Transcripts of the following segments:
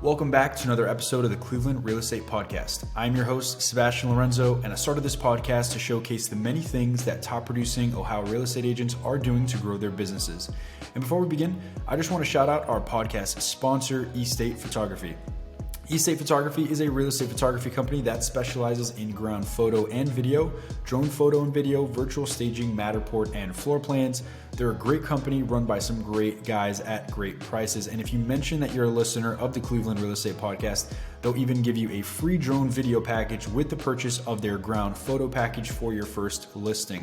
Welcome back to another episode of the Cleveland Real Estate Podcast. I'm your host, Sebastian Lorenzo, and I started this podcast to showcase the many things that top producing Ohio real estate agents are doing to grow their businesses. And before we begin, I just want to shout out our podcast sponsor, eState Photography. eState Photography is a real estate photography company that specializes in ground photo and video, drone photo and video, virtual staging, Matterport, and floor plans. They're a great company run by some great guys at great prices. And if you mention that you're a listener of the Cleveland Real Estate Podcast, they'll even give you a free drone video package with the purchase of their ground photo package for your first listing.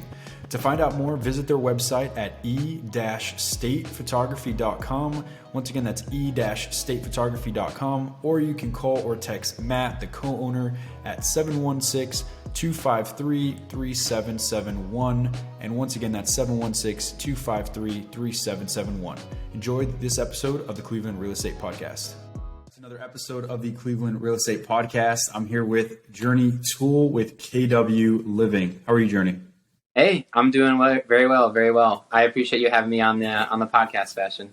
To find out more, visit their website at e-statephotography.com. Once again, that's e-statephotography.com, or you can call or text Matt, the co-owner, at 716-253-3771. And once again, that's 716-253-3771. Enjoy this episode of the Cleveland Real Estate Podcast. It's another episode of the Cleveland Real Estate Podcast. I'm here with Journey Toole with KW Living. How are you, Journey? Hey, I'm doing very well, very well. I appreciate you having me on the podcast, Sebastian.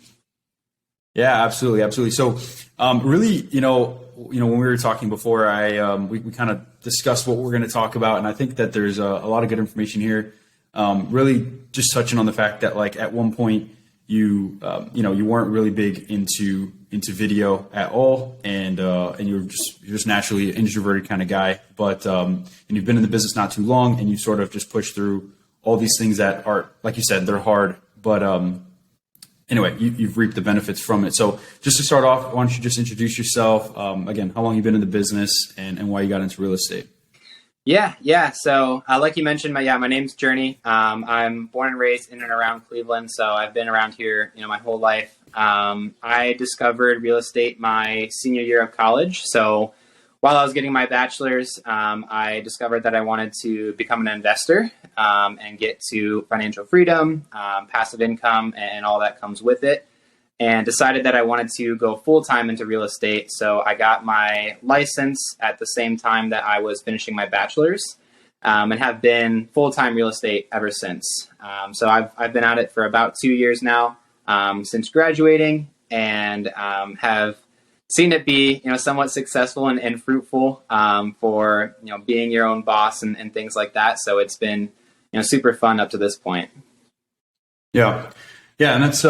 Yeah, absolutely. So, really, when we were talking before, we kind of discussed what we're going to talk about, and I think that there's a lot of good information here. Really, just touching on the fact that, like, at one point, you weren't really big into video at all, and you're just naturally an introverted kind of guy. But and you've been in the business not too long, and you sort of just push through all these things that are, like you said, they're hard, but anyway, you've reaped the benefits from it. So just to start off, why don't you just introduce yourself? Again, how long you've been in the business and why you got into real estate? Yeah. So like you mentioned, my name's Journey. I'm born and raised in and around Cleveland. So I've been around here, my whole life. I discovered real estate my senior year of college. So while I was getting my bachelor's, I discovered that I wanted to become an investor and get to financial freedom, passive income, and all that comes with it, and decided that I wanted to go full-time into real estate. So I got my license at the same time that I was finishing my bachelor's, and have been full-time real estate ever since. So I've been at it for about 2 years now since graduating, and have seen it be, somewhat successful and fruitful for, being your own boss and things like that. So it's been, super fun up to this point. Yeah. And that's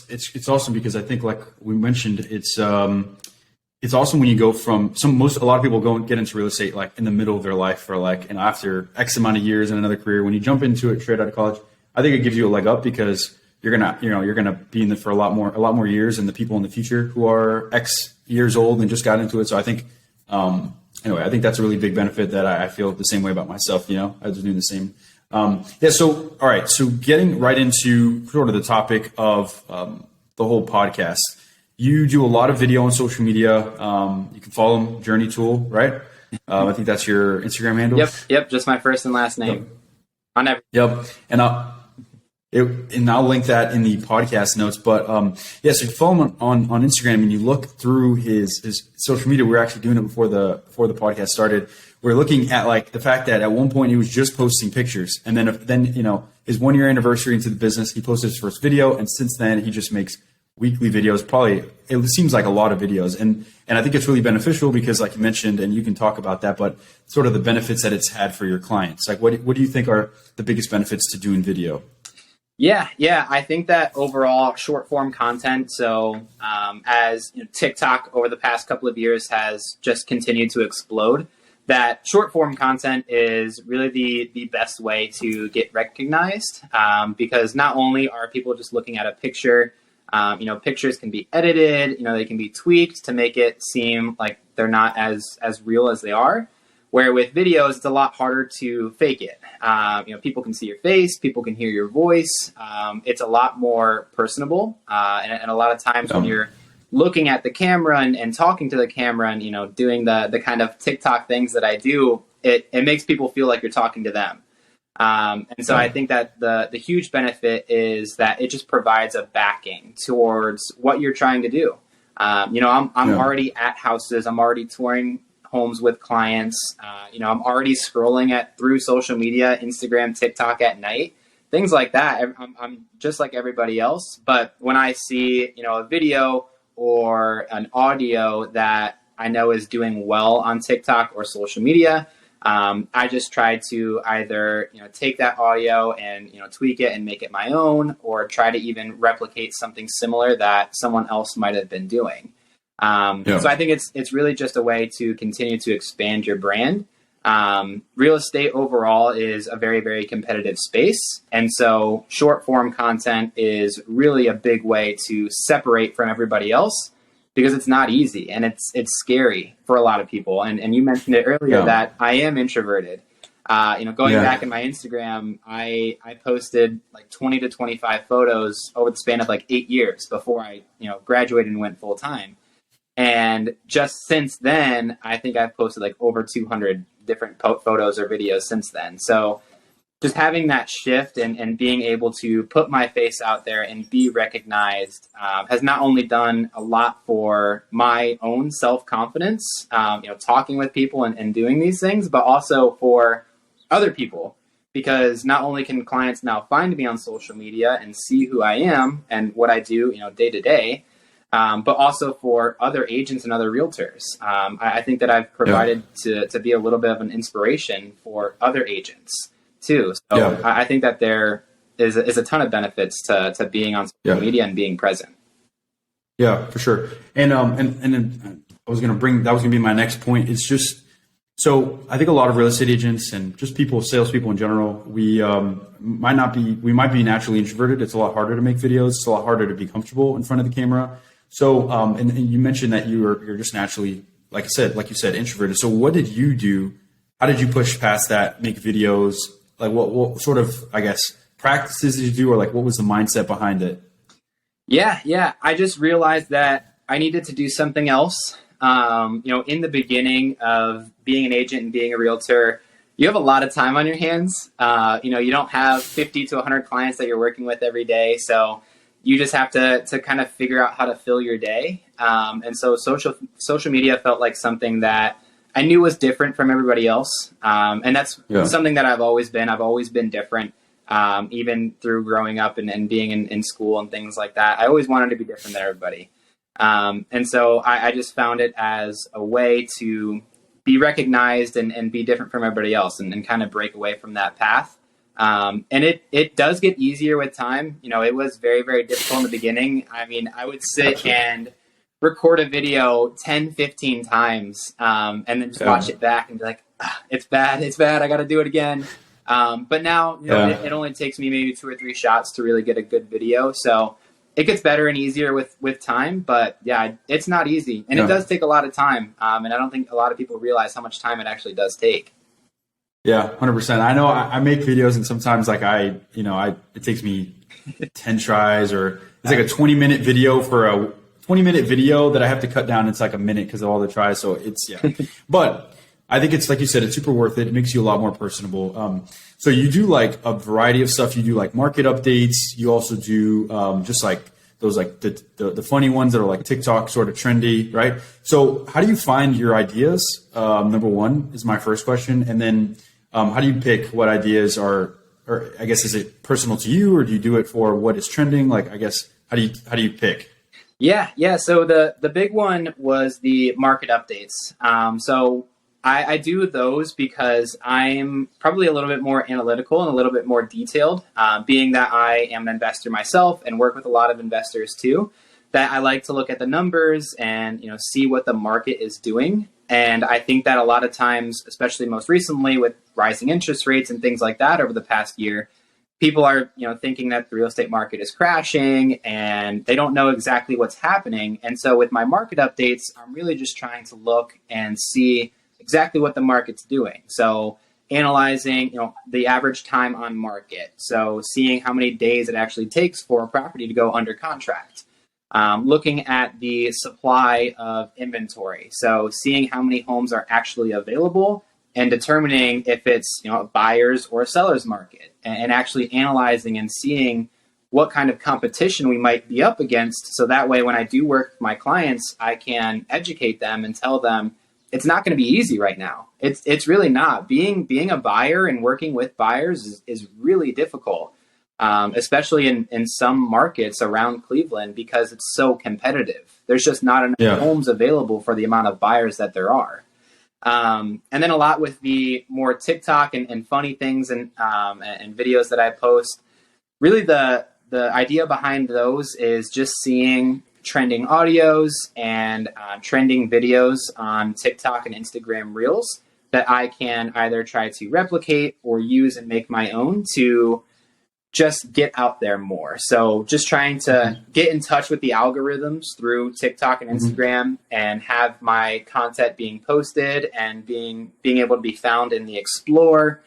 it's awesome because I think, like we mentioned, it's awesome when you go from a lot of people get into real estate like in the middle of their life, or like, after X amount of years in another career. When you jump into it straight out of college, I think it gives you a leg up because you're gonna be in it for a lot more years than the people in the future who are X years old and just got into it. So I think, I think that's a really big benefit that I feel the same way about myself. I was doing the same. So all right. So getting right into sort of the topic of the whole podcast, you do a lot of video on social media. You can follow him, Journey Toole, right? I think that's your Instagram handle. Yep. Just my first and last name. Yep. And I'll link that in the podcast notes. But so if you follow him on Instagram and you look through his social media, we were actually doing it before the podcast started. We're looking at like the fact that at one point he was just posting pictures, and then his 1 year anniversary into the business, he posted his first video, and since then he just makes weekly videos. Probably it seems like a lot of videos, and I think it's really beneficial because, like you mentioned, and you can talk about that, but sort of the benefits that it's had for your clients. Like, what do you think are the biggest benefits to doing video? Yeah. I think that overall short form content. So as TikTok over the past couple of years has just continued to explode, that short form content is really the best way to get recognized, because not only are people just looking at a picture, pictures can be edited, they can be tweaked to make it seem like they're not as real as they are. Where with videos, it's a lot harder to fake it. People can see your face, people can hear your voice. It's a lot more personable. And a lot of times when you're looking at the camera and talking to the camera and, doing the kind of TikTok things that I do, it makes people feel like you're talking to them. And so I think that the huge benefit is that it just provides a backing towards what you're trying to do. I'm already at houses. I'm already touring homes with clients. I'm already scrolling through social media, Instagram, TikTok at night, things like that. I'm just like everybody else. But when I see, a video or an audio that I know is doing well on TikTok or social media, I just try to either, take that audio and, tweak it and make it my own, or try to even replicate something similar that someone else might have been doing. So I think it's really just a way to continue to expand your brand. Real estate overall is a very, very competitive space. And so short form content is really a big way to separate from everybody else, because it's not easy and it's scary for a lot of people. And you mentioned it earlier that I am introverted. Going back in my Instagram, I posted like 20 to 25 photos over the span of like 8 years before I, graduated and went full time. And just since then, I think I've posted like over 200 different photos or videos since then. So just having that shift and being able to put my face out there and be recognized has not only done a lot for my own self-confidence, talking with people and doing these things, but also for other people, because not only can clients now find me on social media and see who I am and what I do, day to day, but also for other agents and other realtors. I think that I've provided to be a little bit of an inspiration for other agents too. So I think that there is a ton of benefits to being on social media and being present. Yeah, for sure. And then I was going to bring, that was going to be my next point. It's just, so I think a lot of real estate agents and just people, salespeople in general, we might be naturally introverted. It's a lot harder to make videos. It's a lot harder to be comfortable in front of the camera. So, and you mentioned that you're just naturally, like you said, introverted. So what did you do? How did you push past that, make videos? Like what sort of, I guess, practices did you do, or like what was the mindset behind it? Yeah. I just realized that I needed to do something else. In the beginning of being an agent and being a realtor, you have a lot of time on your hands. You don't have 50 to 100 clients that you're working with every day. So you just have to kind of figure out how to fill your day. And so social media felt like something that I knew was different from everybody else. And that's something that I've always been. I've always been different, even through growing up and being in school and things like that. I always wanted to be different than everybody. And so I just found it as a way to be recognized and be different from everybody else and kind of break away from that path. And it does get easier with time. It was very, very difficult in the beginning. I mean, I would sit and record a video 10, 15 times, and then just watch it back and be like, it's bad. I got to do it again. But now, it only takes me maybe 2 or 3 shots to really get a good video. So it gets better and easier with time, but it's not easy. And it does take a lot of time. And I don't think a lot of people realize how much time it actually does take. Yeah, 100%. I know I make videos and sometimes like it takes me 10 tries, or it's like a 20-minute video for a 20-minute video that I have to cut down. It's like a minute because of all the tries. So it's, but I think it's like you said, it's super worth it. It makes you a lot more personable. So you do like a variety of stuff. You do like market updates. You also do just like those like the funny ones that are like TikTok sort of trendy, right? So how do you find your ideas? Number one is my first question. And then how do you pick what ideas are, or I guess, is it personal to you, or do you do it for what is trending? Like, I guess, how do you pick? Yeah. So the big one was the market updates. So I do those because I'm probably a little bit more analytical and a little bit more detailed, being that I am an investor myself and work with a lot of investors too, that I like to look at the numbers and, see what the market is doing. And I think that a lot of times, especially most recently with rising interest rates and things like that over the past year, people are, thinking that the real estate market is crashing and they don't know exactly what's happening. And so with my market updates, I'm really just trying to look and see exactly what the market's doing. So analyzing, the average time on market. So seeing how many days it actually takes for a property to go under contract. Looking at the supply of inventory. So seeing how many homes are actually available and determining if it's, a buyer's or a seller's market, and actually analyzing and seeing what kind of competition we might be up against. So that way, when I do work with my clients, I can educate them and tell them it's not going to be easy right now. It's really not. Being a buyer and working with buyers is really difficult. especially in some markets around Cleveland, because it's so competitive. There's just not enough homes available for the amount of buyers that there are. And then a lot with the more TikTok and funny things and videos that I post. Really, the idea behind those is just seeing trending audios and trending videos on TikTok and Instagram Reels that I can either try to replicate or use and make my own to just get out there more. So just trying to get in touch with the algorithms through TikTok and Instagram and have my content being posted and being able to be found in the Explore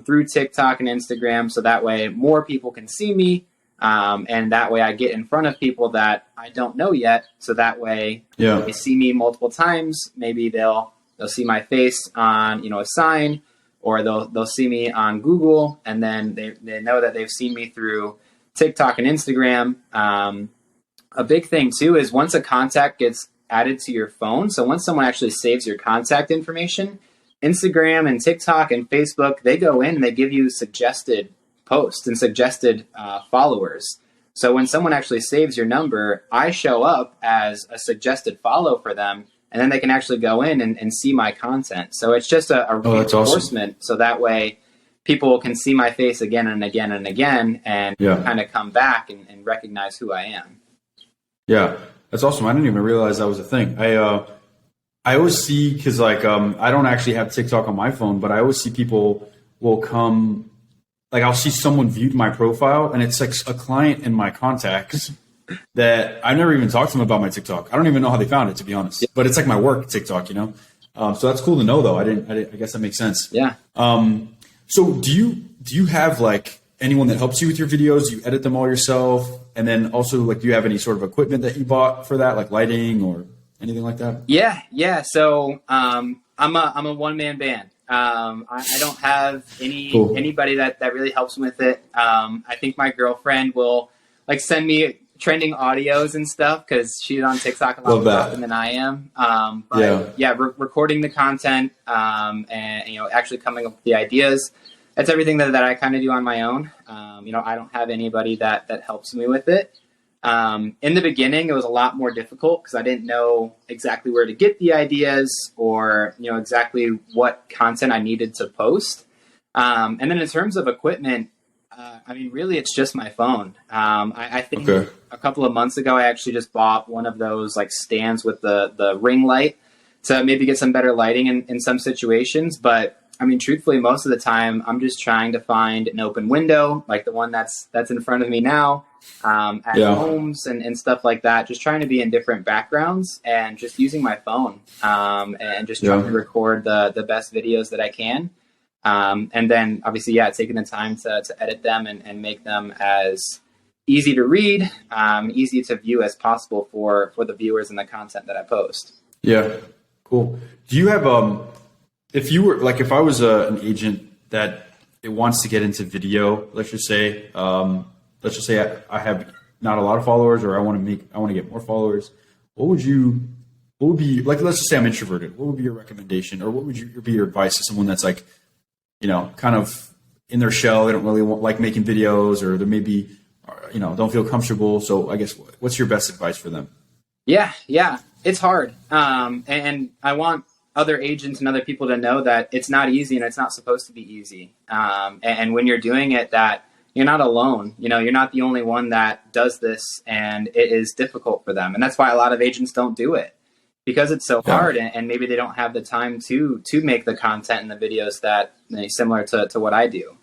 through TikTok and Instagram. So that way more people can see me. And that way I get in front of people that I don't know yet. So that way they see me multiple times. Maybe they'll see my face on, a sign, or they'll see me on Google, and then they know that they've seen me through TikTok and Instagram. A big thing too is once a contact gets added to your phone. So once someone actually saves your contact information, Instagram and TikTok and Facebook, they go in and they give you suggested posts and suggested followers. So when someone actually saves your number, I show up as a suggested follow for them, and then they can actually go in and see my content. So it's just a reinforcement. Awesome. So that way people can see my face again and again and again and kind of come back and recognize who I am. Yeah, that's awesome. I didn't even realize that was a thing. I always see, because I don't actually have TikTok on my phone, but I always see people will come. Like I'll see someone viewed my profile, and it's like a client in my contacts that I've never even talked to them about my TikTok. I don't even know how they found it, to be honest. But it's like my work TikTok, So that's cool to know, though. I guess that makes sense. Yeah. So do you have like anyone that helps you with your videos? Do you edit them all yourself? And then also, like, do you have any sort of equipment that you bought for that, like lighting or anything like that? Yeah. So I'm a one-man band. I don't have anybody that really helps me with it. I think my girlfriend will like send me trending audios and stuff because she's on TikTok a lot more often than I am. Recording the content and actually coming up with the ideas. That's everything that I kind of do on my own. I don't have anybody that helps me with it. In the beginning, it was a lot more difficult because I didn't know exactly where to get the ideas or, exactly what content I needed to post. And then in terms of equipment, really it's just my phone. I think a couple of months ago, I actually just bought one of those like stands with the ring light to maybe get some better lighting in some situations. But truthfully, most of the time I'm just trying to find an open window, like the one that's in front of me now, at homes and stuff like that. Just trying to be in different backgrounds and just using my phone, and just trying to record the best videos that I can. And then obviously, taking the time to edit them and make them as easy to read, easy to view as possible for the viewers and the content that I post. Yeah, cool. Do you have if I was an agent that it wants to get into video, let's just say I have not a lot of followers, or I want to get more followers. What would be like? Let's just say I'm introverted. What would be your recommendation, or what would be your advice to someone that's like, kind of in their shell? They don't really like making videos, or they maybe, don't feel comfortable. So I guess what's your best advice for them? Yeah, it's hard. And I want other agents and other people to know that it's not easy and it's not supposed to be easy. And when you're doing it, that you're not alone. You're not the only one that does this, and it is difficult for them. And that's why a lot of agents don't do it, because it's so hard, and maybe they don't have the time to make the content and the videos that similar to what I do.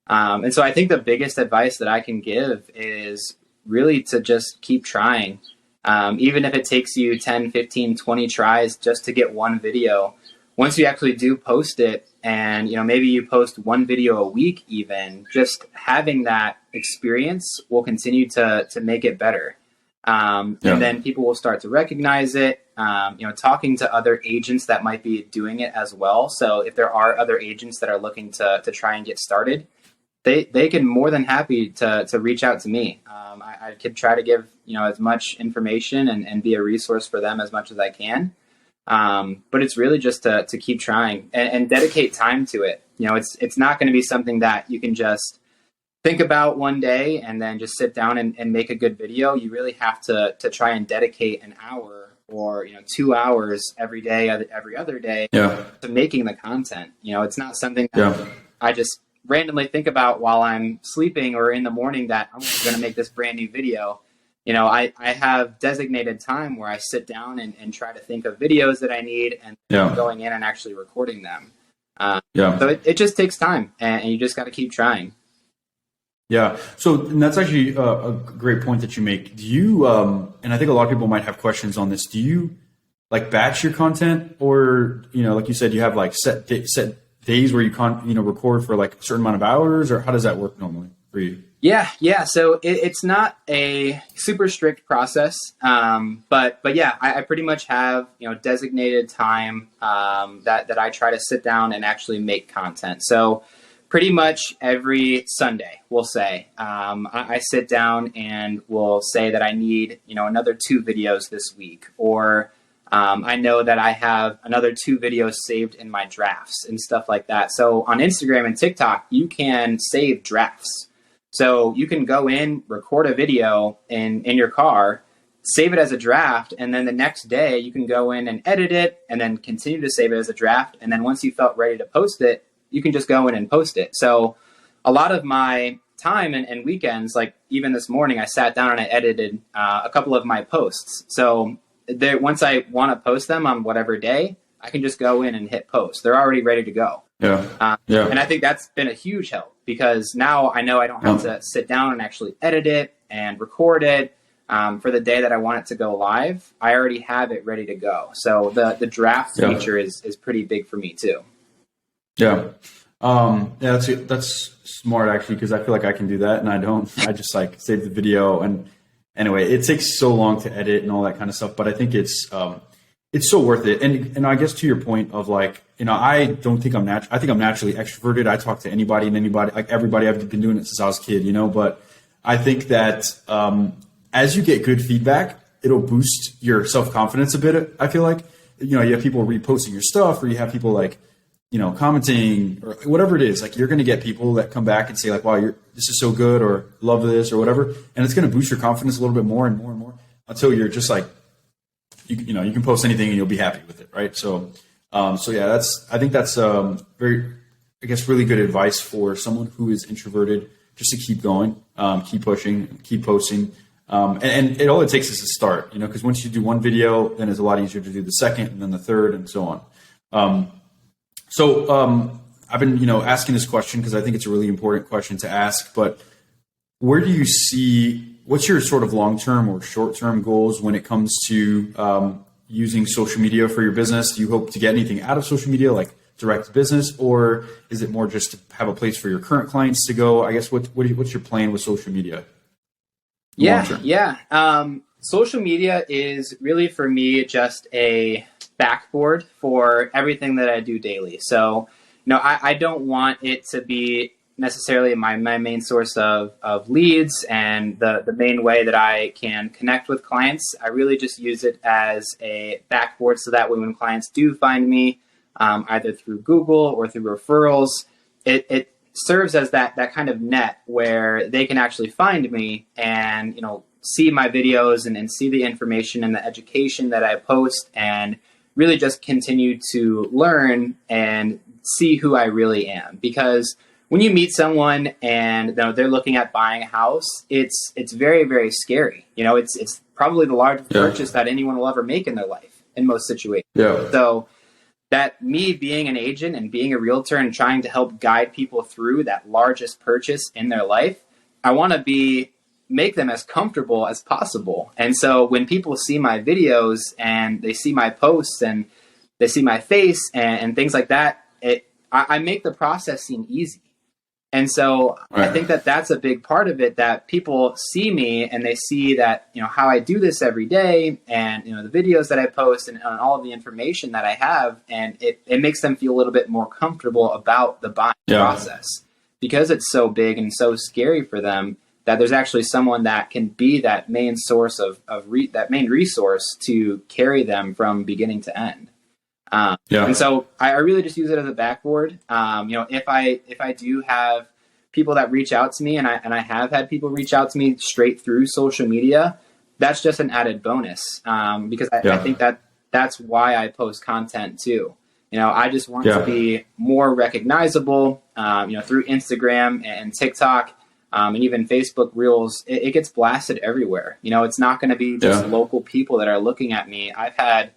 And so I think the biggest advice that I can give is really to just keep trying. Even if it takes you 10, 15, 20 tries just to get one video, once you actually do post it, and maybe you post one video a week, even just having that experience will continue to make it better. And then people will start to recognize it, talking to other agents that might be doing it as well. So if there are other agents that are looking to try and get started, they can more than happy to reach out to me. I could try to give, as much information and be a resource for them as much as I can. But it's really just to keep trying and dedicate time to it. It's not going to be something that you can just think about one day and then just sit down and make a good video. You really have to try and dedicate an hour or 2 hours every day, every other day Yeah. to making the content. It's not something that Yeah. I just randomly think about while I'm sleeping or in the morning that I'm going to make this brand new video. I have designated time where I sit down and try to think of videos that I need and Yeah. going in and actually recording them. Yeah. So it just takes time, and you just got to keep trying. Yeah. So and that's actually a great point that you make. Do you, and I think a lot of people might have questions on this. Do you like batch your content, or, like you said, you have like set days where you record for like a certain amount of hours, or how does that work normally for you? Yeah. So it's not a super strict process, but yeah, I pretty much have designated time that I try to sit down and actually make content. So pretty much every Sunday, we'll say I sit down and we'll say that I need another 2 videos this week, or I know that I have another 2 videos saved in my drafts and stuff like that. So on Instagram and TikTok, you can save drafts. So you can go in, record a video in your car, save it as a draft, and then the next day you can go in and edit it and then continue to save it as a draft. And then once you felt ready to post it, you can just go in and post it. So a lot of my time and weekends, like even this morning, I sat down and I edited a couple of my posts. So once I want to post them on whatever day, I can just go in and hit post. They're already ready to go. Yeah. And I think that's been a huge help, because now I know I don't have to sit down and actually edit it and record it for the day that I want it to go live. I already have it ready to go. So the draft feature is pretty big for me too. Yeah. That's smart actually, because I feel like I can do that and I don't. I just like save the video, and anyway, it takes so long to edit and all that kind of stuff, but I think it's so worth it. And I guess to your point of like, I don't think I think I'm naturally extroverted. I talk to anybody and anybody, like everybody. I've been doing it since I was a kid, but I think that as you get good feedback, it'll boost your self-confidence a bit. I feel like, you have people reposting your stuff, or you have people like, commenting or whatever it is. Like, you're going to get people that come back and say like, wow, this is so good, or love this, or whatever. And it's going to boost your confidence a little bit more and more and more until you're just like, you can post anything and you'll be happy with it. Right. So yeah, I think that's very, I guess, really good advice for someone who is introverted, just to keep going, keep pushing, keep posting. And all it takes is a start, because once you do one video, then it's a lot easier to do the second and then the third and so on. So I've been, asking this question because I think it's a really important question to ask, but where do you see, what's your sort of long-term or short-term goals when it comes to using social media for your business? Do you hope to get anything out of social media, like direct business, or is it more just to have a place for your current clients to go? I guess what's your plan with social media? Yeah. Social media is really, for me, just a backboard for everything that I do daily. So, I don't want it to be necessarily my main source of leads and the main way that I can connect with clients. I really just use it as a backboard, so that way when clients do find me, either through Google or through referrals, it serves as that kind of net where they can actually find me and, see my videos and see the information and the education that I post, and really just continue to learn and see who I really am. Because when you meet someone and they're looking at buying a house, it's very, very scary. It's probably the largest purchase that anyone will ever make in their life in most situations. Yeah. So that me being an agent and being a realtor and trying to help guide people through that largest purchase in their life, I want to make them as comfortable as possible. And so when people see my videos and they see my posts and they see my face and things like that, I make the process seem easy. And so I think that that's a big part of it, that people see me and they see that, how I do this every day, and, the videos that I post and all of the information that I have, and it makes them feel a little bit more comfortable about the buying process, because it's so big and so scary for them, that there's actually someone that can be that main source that main resource to carry them from beginning to end. And so I really just use it as a backboard. If I do have people that reach out to me, and I have had people reach out to me straight through social media, that's just an added bonus, because I think that's why I post content too. I just want to be more recognizable, through Instagram and TikTok, and even Facebook Reels. It gets blasted everywhere. It's not going to be just local people that are looking at me. I've had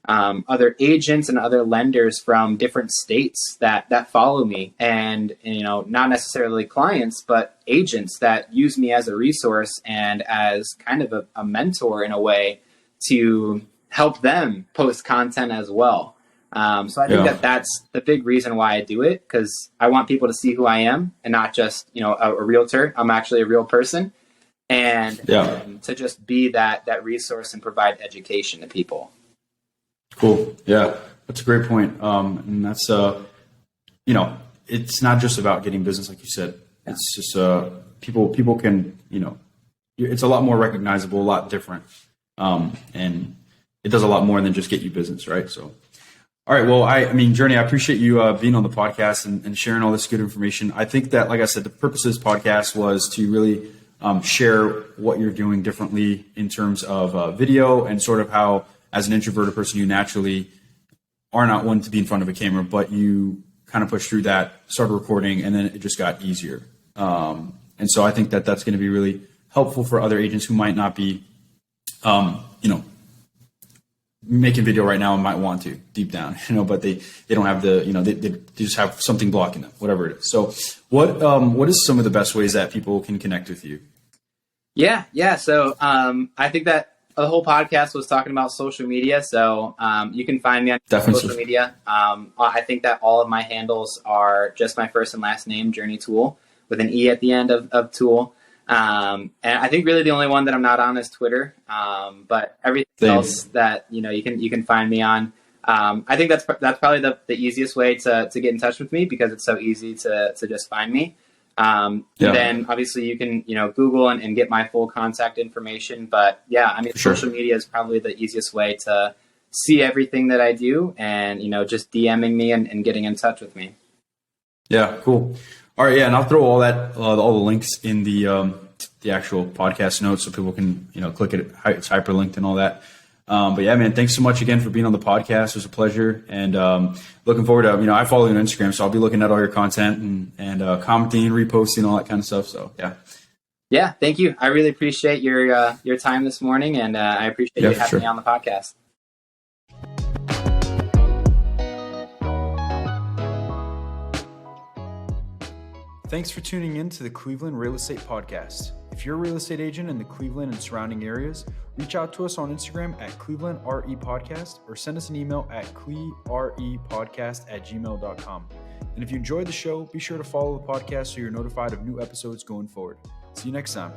other agents and other lenders from different states that follow me, and not necessarily clients, but agents that use me as a resource and as kind of a mentor in a way to help them post content as well. So I think that's the big reason why I do it, because I want people to see who I am and not just, a realtor. I'm actually a real person, and to just be that resource and provide education to people. Cool. Yeah, that's a great point. And that's, it's not just about getting business, like you said. It's just people can, it's a lot more recognizable, a lot different. And it does a lot more than just get you business, right? So, all right. Well, Journey, I appreciate you being on the podcast and sharing all this good information. I think that, like I said, the purpose of this podcast was to really share what you're doing differently in terms of video, and sort of how, as an introverted person, you naturally are not one to be in front of a camera, but you kind of pushed through that, started recording, and then it just got easier. And so I think that that's going to be really helpful for other agents who might not be, making video right now and might want to deep down, but they don't have the, they just have something blocking them, whatever it is. So what is some of the best ways that people can connect with you? Yeah. So I think that the whole podcast was talking about social media. So you can find me on social media. I think that all of my handles are just my first and last name, Journey Toole, with an E at the end of Toole. And I think really the only one that I'm not on is Twitter. But everything else that, you can find me on. I think that's probably the easiest way to get in touch with me, because it's so easy to just find me. Then obviously you can, Google and get my full contact information. But social media is probably the easiest way to see everything that I do, and, just DMing me and getting in touch with me. Yeah. Cool. All right. Yeah. And I'll throw all the links in the actual podcast notes so people can, click it. It's hyperlinked and all that. But yeah, man, thanks so much again for being on the podcast. It was a pleasure. And looking forward to, I follow you on Instagram, so I'll be looking at all your content and commenting, reposting, all that kind of stuff. So yeah. Yeah. Thank you. I really appreciate your time this morning, and I appreciate you having me on the podcast. Thanks for tuning in to the Cleveland Real Estate Podcast. If you're a real estate agent in the Cleveland and surrounding areas, reach out to us on Instagram at Cleveland RE Podcast, or send us an email at clerepodcast@gmail.com. And if you enjoyed the show, be sure to follow the podcast so you're notified of new episodes going forward. See you next time.